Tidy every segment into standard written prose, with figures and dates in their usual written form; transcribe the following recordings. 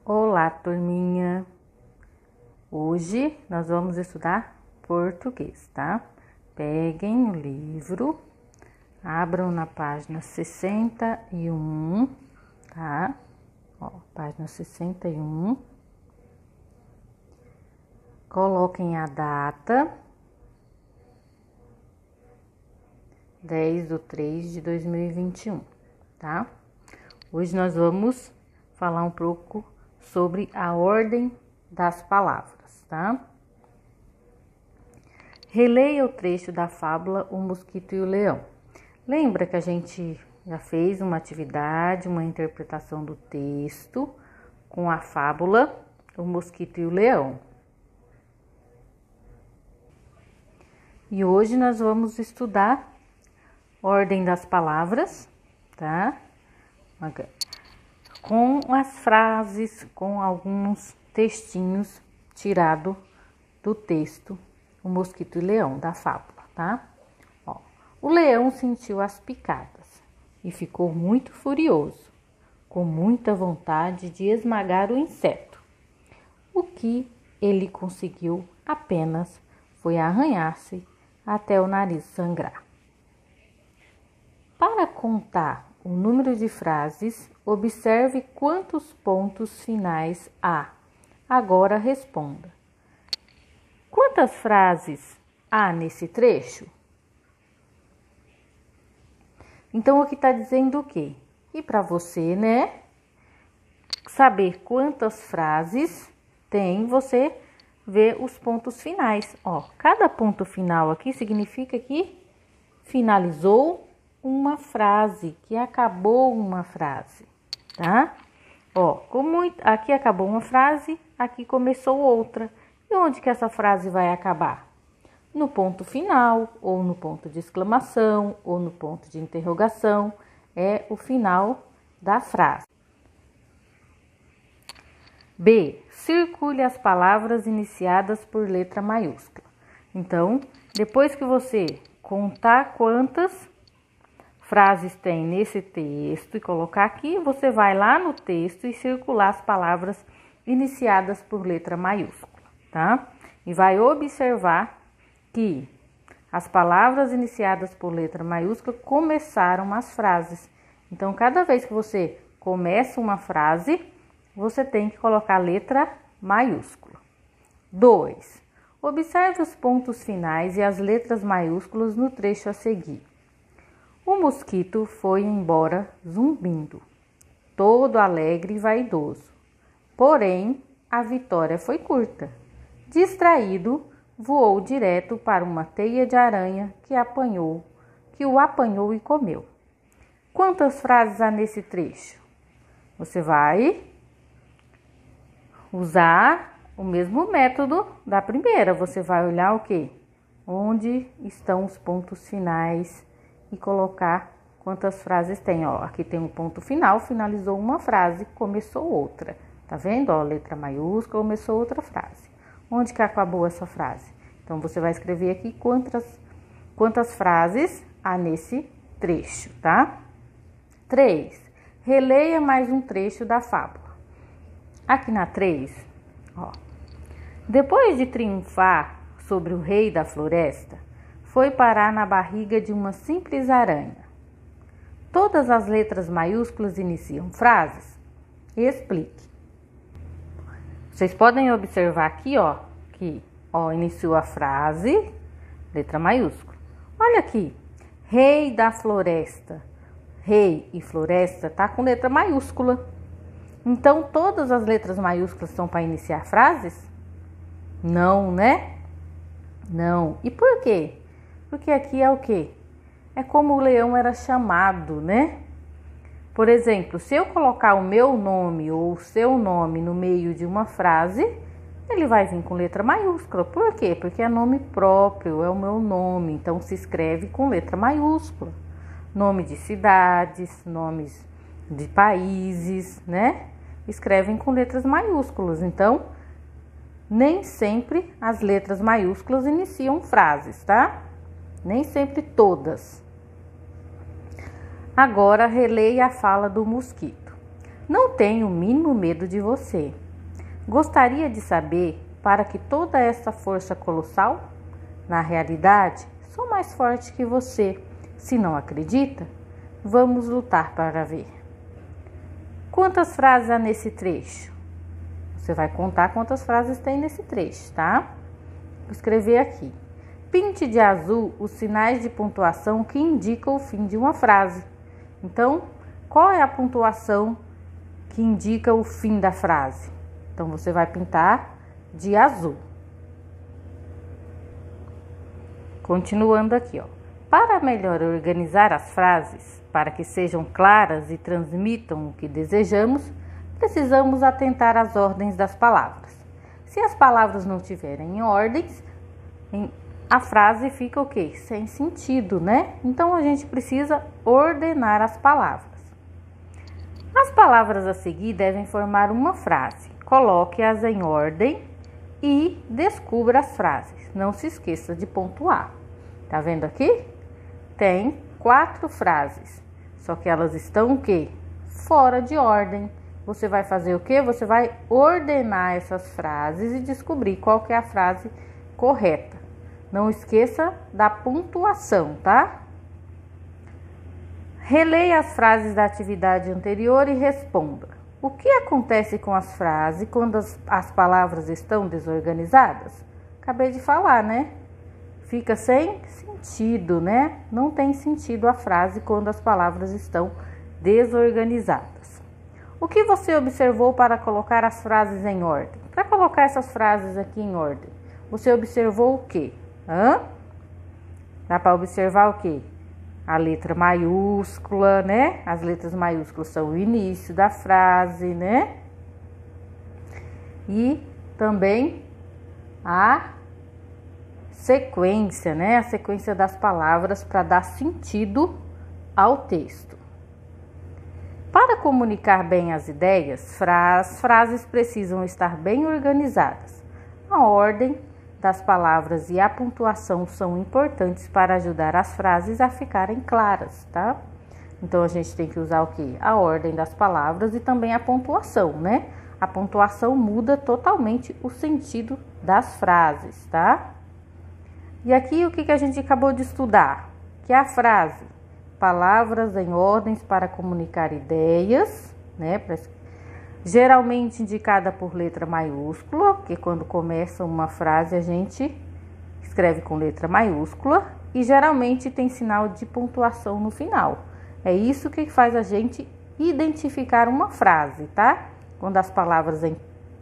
Olá, turminha! Hoje nós vamos estudar português, tá? Peguem o livro, abram na página 61, tá? Ó, página 61. Coloquem a data, 10/3/2021, tá? Hoje nós vamos falar um pouco sobre a ordem das palavras, tá? Releia o trecho da fábula O Mosquito e o Leão. Lembra que a gente já fez uma atividade, uma interpretação do texto com a fábula O Mosquito e o Leão. E hoje nós vamos estudar ordem das palavras, tá? Com as frases, com alguns textinhos tirados do texto O Mosquito e o Leão, da fábula, tá? Ó, o leão sentiu as picadas e ficou muito furioso, com muita vontade de esmagar o inseto. O que ele conseguiu apenas foi arranhar-se até o nariz sangrar. Para contar o número de frases, observe quantos pontos finais há. Agora responda. Quantas frases há nesse trecho? Então, aqui está dizendo o quê? E para você, né, saber quantas frases tem, você vê os pontos finais. Ó, cada ponto final aqui significa que finalizou uma frase, que acabou uma frase, tá? Ó, como aqui acabou uma frase, aqui começou outra. E onde que essa frase vai acabar? No ponto final, ou no ponto de exclamação, ou no ponto de interrogação. É o final da frase. B. Circule as palavras iniciadas por letra maiúscula. Então, depois que você contar quantas frases tem nesse texto e colocar aqui, você vai lá no texto e circular as palavras iniciadas por letra maiúscula, tá? E vai observar que as palavras iniciadas por letra maiúscula começaram as frases. Então, cada vez que você começa uma frase, você tem que colocar letra maiúscula. 2. Observe os pontos finais e as letras maiúsculas no trecho a seguir. O mosquito foi embora zumbindo, todo alegre e vaidoso. Porém, a vitória foi curta. Distraído, voou direto para uma teia de aranha que o apanhou e comeu. Quantas frases há nesse trecho? Você vai usar o mesmo método da primeira. Você vai olhar o quê? Onde estão os pontos finais e colocar quantas frases tem. Ó, aqui tem um ponto final, finalizou uma frase, começou outra. Tá vendo? Ó, letra maiúscula, começou outra frase. Onde que acabou essa frase? Então, você vai escrever aqui quantas frases há nesse trecho, tá? 3. Releia mais um trecho da fábula. Aqui na 3, ó. Depois de triunfar sobre o rei da floresta, foi parar na barriga de uma simples aranha. Todas as letras maiúsculas iniciam frases? Explique. Vocês podem observar aqui, ó, que iniciou a frase, letra maiúscula. Olha aqui, rei da floresta. Rei e floresta tá com letra maiúscula. Então, todas as letras maiúsculas são para iniciar frases? Não, né? Não. E por quê? Porque aqui é o quê? É como o leão era chamado, né? Por exemplo, se eu colocar o meu nome ou o seu nome no meio de uma frase, ele vai vir com letra maiúscula. Por quê? Porque é nome próprio, é o meu nome. Então, se escreve com letra maiúscula. Nome de cidades, nomes de países, né? Escrevem com letras maiúsculas. Então, nem sempre as letras maiúsculas iniciam frases, tá? Nem sempre todas. Agora, releia a fala do mosquito. Não tenho o mínimo medo de você. Gostaria de saber para que toda essa força colossal? Na realidade, sou mais forte que você. Se não acredita, vamos lutar para ver. Quantas frases há nesse trecho? Você vai contar quantas frases tem nesse trecho, tá? Vou escrever aqui. Pinte de azul os sinais de pontuação que indicam o fim de uma frase. Então, qual é a pontuação que indica o fim da frase? Então, você vai pintar de azul. Continuando aqui, ó. Para melhor organizar as frases, para que sejam claras e transmitam o que desejamos, precisamos atentar às ordens das palavras. Se as palavras não tiverem ordens, a frase fica o quê? Sem sentido, né? Então, a gente precisa ordenar as palavras. As palavras a seguir devem formar uma frase. Coloque-as em ordem e descubra as frases. Não se esqueça de pontuar. Tá vendo aqui? Tem 4 frases, só que elas estão o quê? Fora de ordem. Você vai fazer o quê? Você vai ordenar essas frases e descobrir qual que é a frase correta. Não esqueça da pontuação, tá? Releia as frases da atividade anterior e responda. O que acontece com as frases quando as palavras estão desorganizadas? Acabei de falar, né? Fica sem sentido, né? Não tem sentido a frase quando as palavras estão desorganizadas. O que você observou para colocar as frases em ordem? Para colocar essas frases aqui em ordem, você observou o quê? Dá para observar o quê? A letra maiúscula, né? As letras maiúsculas são o início da frase, né? E também a sequência, né? A sequência das palavras para dar sentido ao texto. Para comunicar bem as ideias, as frases precisam estar bem organizadas. A ordem das palavras e a pontuação são importantes para ajudar as frases a ficarem claras, tá? Então, a gente tem que usar o quê? A ordem das palavras e também a pontuação, né? A pontuação muda totalmente o sentido das frases, tá? E aqui, o que a gente acabou de estudar? Que é a frase, palavras em ordens para comunicar ideias, né? Geralmente indicada por letra maiúscula, porque quando começa uma frase a gente escreve com letra maiúscula e geralmente tem sinal de pontuação no final. É isso que faz a gente identificar uma frase, tá? Quando as palavras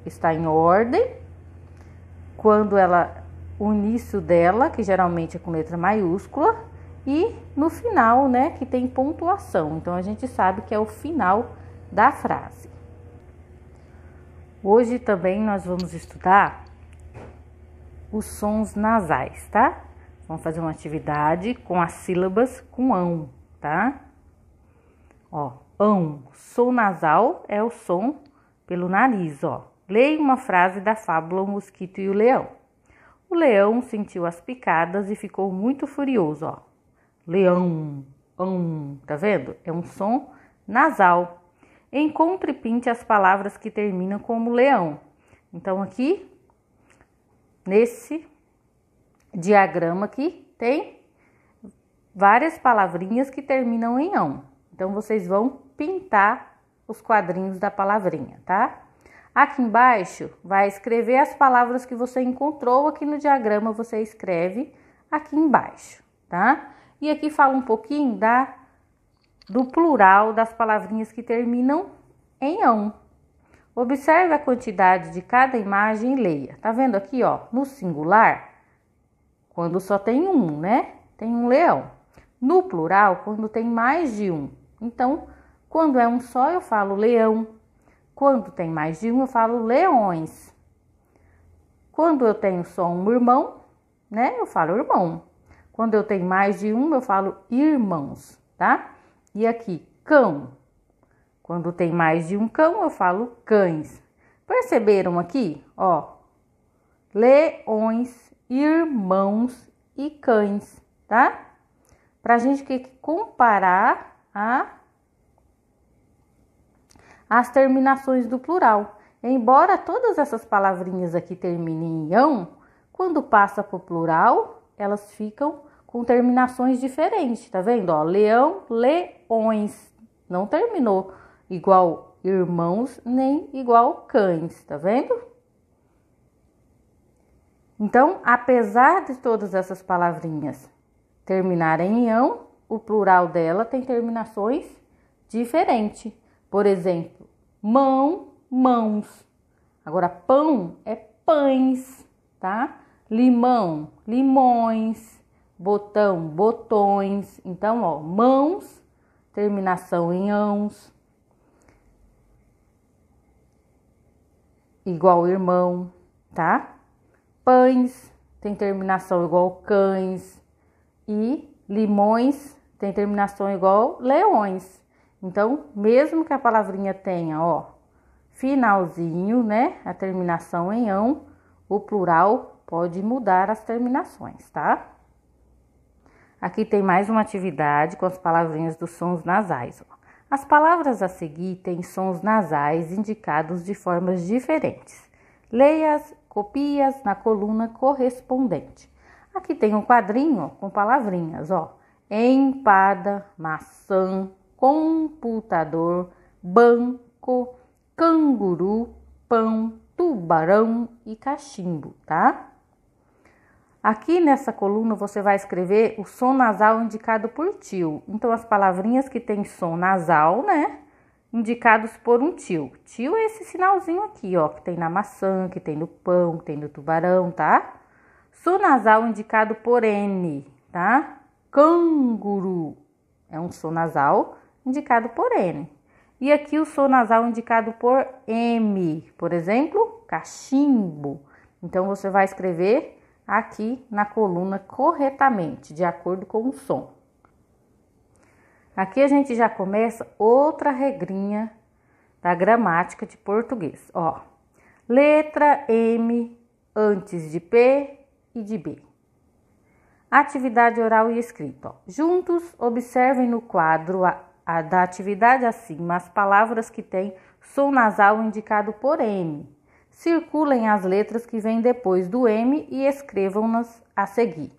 está em ordem, quando o início dela, que geralmente é com letra maiúscula, e no final, né, que tem pontuação. Então, a gente sabe que é o final da frase. Hoje também nós vamos estudar os sons nasais, tá? Vamos fazer uma atividade com as sílabas com ão, tá? Ó, ão, som nasal é o som pelo nariz, ó. Leia uma frase da fábula O Mosquito e o Leão. O leão sentiu as picadas e ficou muito furioso, ó. Leão, tá vendo? É um som nasal. Encontre e pinte as palavras que terminam como leão. Então, aqui, nesse diagrama aqui, tem várias palavrinhas que terminam em ão. Então, vocês vão pintar os quadrinhos da palavrinha, tá? Aqui embaixo, vai escrever as palavras que você encontrou. Aqui no diagrama, você escreve aqui embaixo, tá? E aqui fala um pouquinho do plural das palavrinhas que terminam em ão. Observe a quantidade de cada imagem e leia. Tá vendo aqui, ó, no singular, quando só tem um, né? Tem um leão. No plural, quando tem mais de um. Então, quando é um só, eu falo leão. Quando tem mais de um, eu falo leões. Quando eu tenho só um irmão, né? Eu falo irmão. Quando eu tenho mais de um, eu falo irmãos, tá? E aqui, cão. Quando tem mais de um cão, eu falo cães. Perceberam aqui? Ó, leões, irmãos e cães, tá? Pra gente comparar as terminações do plural. Embora todas essas palavrinhas aqui terminem em ão, quando passa para o plural, elas ficam com terminações diferentes, tá vendo? Ó, leão, leões. Não terminou igual irmãos, nem igual cães, tá vendo? Então, apesar de todas essas palavrinhas terminarem em ão, o plural dela tem terminações diferentes. Por exemplo, mão, mãos. Agora, pão é pães, tá? Limão, limões. Botão, botões. Então, ó, mãos, terminação em ãos. Igual irmão, tá? Pães tem terminação igual cães. E limões tem terminação igual leões. Então, mesmo que a palavrinha tenha, ó, finalzinho, né? A terminação em ão, o plural pode mudar as terminações, tá? Aqui tem mais uma atividade com as palavrinhas dos sons nasais. Ó. As palavras a seguir têm sons nasais indicados de formas diferentes. Leia-as, copie-as na coluna correspondente. Aqui tem um quadrinho com palavrinhas, ó. Empada, maçã, computador, banco, canguru, pão, tubarão e cachimbo, tá? Aqui nessa coluna você vai escrever o som nasal indicado por tio. Então, as palavrinhas que tem som nasal, né? Indicados por um tio. Tio é esse sinalzinho aqui, ó, que tem na maçã, que tem no pão, que tem no tubarão, tá? Som nasal indicado por N, tá? Canguru é um som nasal indicado por N. E aqui o som nasal indicado por M, por exemplo, cachimbo. Então, você vai escrever aqui na coluna corretamente, de acordo com o som. Aqui a gente já começa outra regrinha da gramática de português, ó. Letra M antes de P e de B. Atividade oral e escrita, ó. Juntos, observem no quadro da atividade acima as palavras que têm som nasal indicado por M. Circulem as letras que vêm depois do M e escrevam-nas a seguir.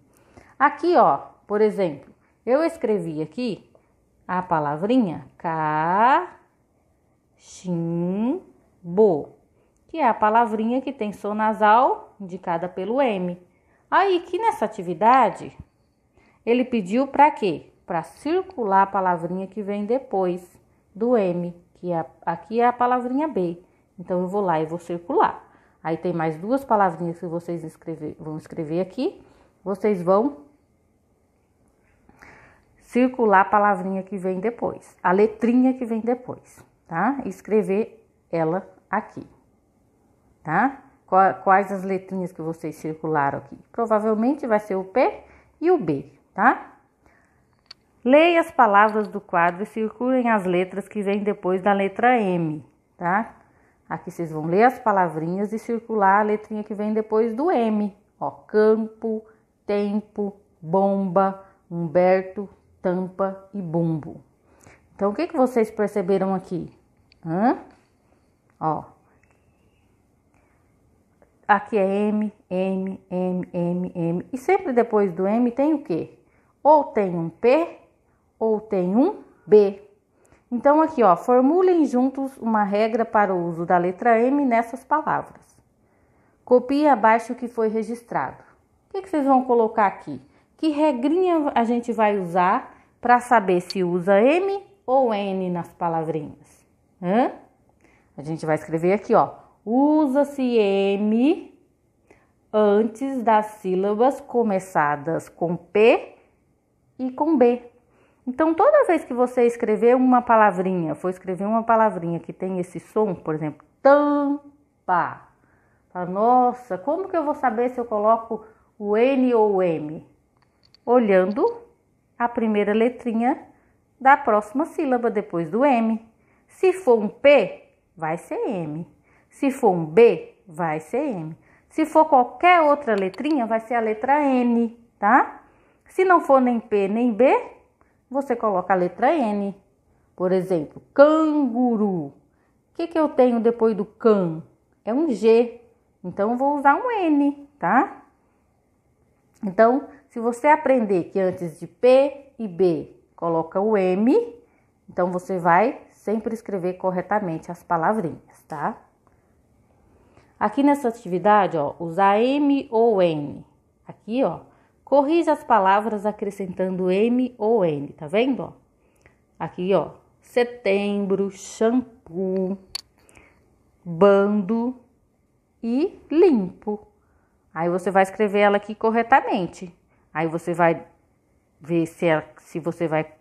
Aqui, ó, por exemplo, eu escrevi aqui a palavrinha cachimbo, que é a palavrinha que tem som nasal indicada pelo M. Aí, aqui nessa atividade, ele pediu para quê? Para circular a palavrinha que vem depois do M, que aqui é a palavrinha B. Então, eu vou lá e vou circular. Aí, tem mais duas palavrinhas que vocês vão escrever aqui. Vocês vão circular a palavrinha que vem depois. A letrinha que vem depois, tá? Escrever ela aqui, tá? Quais as letrinhas que vocês circularam aqui? Provavelmente vai ser o P e o B, tá? Leia as palavras do quadro e circulem as letras que vêm depois da letra M, tá? Aqui vocês vão ler as palavrinhas e circular a letrinha que vem depois do M. Ó, campo, tempo, bomba, Humberto, tampa e bumbo. Então, o que vocês perceberam aqui? Ó, aqui é M, M, M, M, M. E sempre depois do M tem o quê? Ou tem um P ou tem um B. Então, aqui, ó, formulem juntos uma regra para o uso da letra M nessas palavras. Copie abaixo o que foi registrado. O que vocês vão colocar aqui? Que regrinha a gente vai usar para saber se usa M ou N nas palavrinhas? A gente vai escrever aqui, ó. Usa-se M antes das sílabas começadas com P e com B. Então, toda vez que você escrever uma palavrinha, for escrever uma palavrinha que tem esse som, por exemplo, tampa. Fala, nossa, como que eu vou saber se eu coloco o N ou o M? Olhando a primeira letrinha da próxima sílaba depois do M. Se for um P, vai ser M. Se for um B, vai ser M. Se for qualquer outra letrinha, vai ser a letra N, tá? Se não for nem P nem B, você coloca a letra N. Por exemplo, canguru. que eu tenho depois do can? É um G, então eu vou usar um N, tá? Então, se você aprender que antes de P e B coloca o M, então você vai sempre escrever corretamente as palavrinhas, tá? Aqui nessa atividade, ó, usar M ou N. Aqui, ó, corrija as palavras acrescentando M ou N, tá vendo, ó? Aqui, ó, setembro, shampoo, bando e limpo. Aí você vai escrever ela aqui corretamente. Aí você vai ver se você vai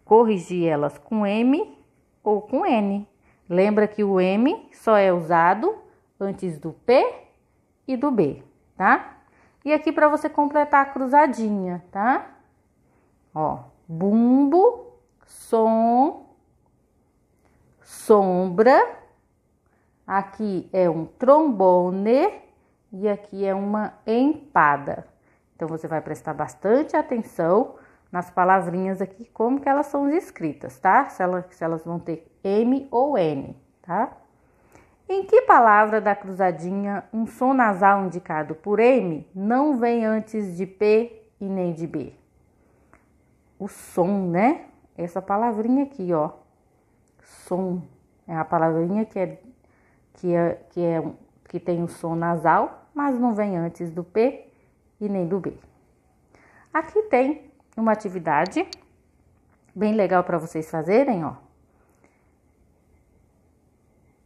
corrigir elas com M ou com N. Lembra que o M só é usado antes do P e do B, tá? E aqui para você completar a cruzadinha, tá? Ó, bumbo, som, sombra. Aqui é um trombone e aqui é uma empada. Então, você vai prestar bastante atenção nas palavrinhas aqui, como que elas são escritas, tá? Se elas vão ter M ou N, tá? Em que palavra da cruzadinha um som nasal indicado por M não vem antes de P e nem de B? O som, né? Essa palavrinha aqui, ó. Som. É a palavrinha que tem o som nasal, mas não vem antes do P e nem do B. Aqui tem uma atividade bem legal para vocês fazerem, ó.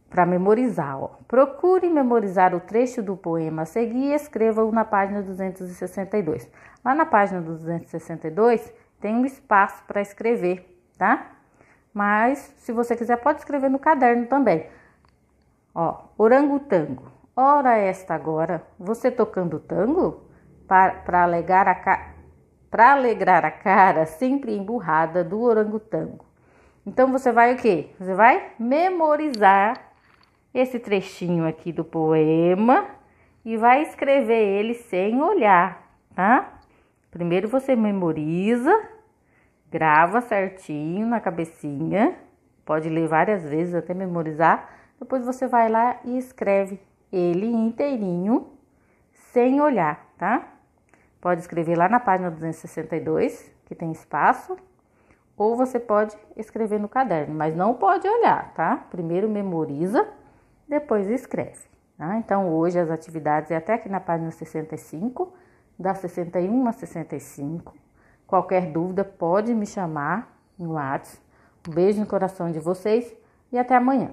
Para memorizar, ó. Procure memorizar o trecho do poema a seguir e escreva-o na página 262. Lá na página 262 tem um espaço para escrever, tá? Mas, se você quiser, pode escrever no caderno também. Ó, orangotango. Ora esta agora, você tocando tango? Para alegrar a cara sempre emburrada do orangotango. Então, você vai o quê? Você vai memorizar esse trechinho aqui do poema e vai escrever ele sem olhar, tá? Primeiro você memoriza, grava certinho na cabecinha, pode ler várias vezes até memorizar. Depois você vai lá e escreve ele inteirinho, sem olhar, tá? Pode escrever lá na página 262, que tem espaço, ou você pode escrever no caderno, mas não pode olhar, tá? Primeiro memoriza, depois escreve, tá? Então, hoje as atividades é até aqui na página 65, da 61 a 65. Qualquer dúvida pode me chamar no WhatsApp. Um beijo no coração de vocês e até amanhã.